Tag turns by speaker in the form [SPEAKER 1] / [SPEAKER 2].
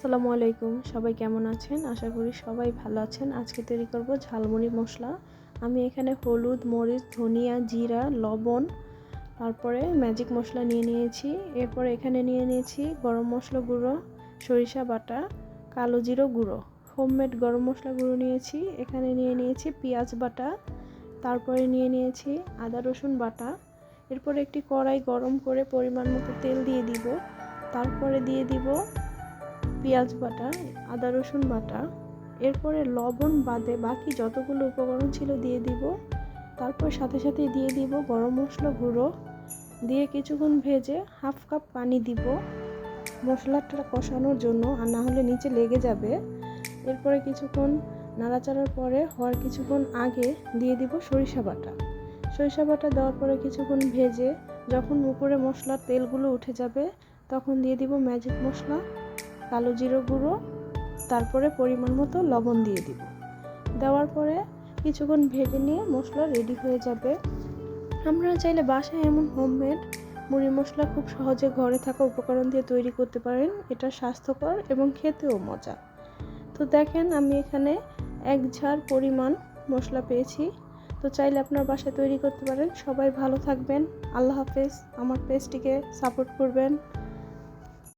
[SPEAKER 1] আসসালামু আলাইকুম, সবাই কেমন আছেন? আশা করি সবাই ভালো আছেন। আজকে তৈরি করব ঝালমুড়ি মশলা। আমি এখানে হলুদ, মরিচ, ধনিয়া, জিরা, লবণ, তারপরে ম্যাজিক মশলা নিয়ে নিয়েছি। এরপর এখানে নিয়ে নিয়েছি গরম মশলা গুঁড়ো, সরিষা বাটা, কালো জিরা গুঁড়ো, হোমমেড গরম মশলা গুঁড়ো নিয়েছি। এখানে নিয়ে নিয়েছি পেঁয়াজ বাটা, তারপরে নিয়ে নিয়েছি আদা রসুন বাটা। এরপর একটি কড়াই গরম করে পরিমাণ মতো তেল দিয়ে দিব। তারপরে দিয়ে দিব পেঁয়াজ বাটা, আদা রসুন বাটা। এরপরে লবণ বাদে বাকি যতগুলো উপকরণ ছিল দিয়ে দিব। তারপর সাথে সাথে দিয়ে দিব গরম মশলা গুঁড়ো, দিয়ে কিছুক্ষণ ভেজে হাফ কাপ পানি দিব মশলাটা কষানোর জন্য, আর না হলে নিচে লেগে যাবে। এরপরে কিছুক্ষণ নাড়াচাড়ার পরে হওয়ার কিছুক্ষণ আগে দিয়ে দিব সরিষা বাটা। সরিষা বাটা দেওয়ার পরে কিছুক্ষণ ভেজে যখন উপরে মশলার তেলগুলো উঠে যাবে তখন দিয়ে দিব ম্যাজিক মশলা, কালো জিরা গুঁড়ো, তারপরে পরিমাণ মতো লবণ দিয়ে দিব। দেওয়ার পরে কিছুক্ষণ ভেজে নিয়ে মশলা রেডি হয়ে যাবে। আপনারা চাইলে বাসায় এমন হোমমেড মুড়ি মশলা খুব সহজে ঘরে থাকা উপকরণ দিয়ে তৈরি করতে পারেন। এটা স্বাস্থ্যকর এবং খেতেও মজা। তো দেখেন আমি এখানে 1 ঝাড় পরিমাণ মশলা পেয়েছি। তো চাইলে আপনার বাসায় তৈরি করতে পারেন। সবাই ভালো থাকবেন। আল্লাহ হাফেজ। আমার পেজটিকে সাপোর্ট করবেন।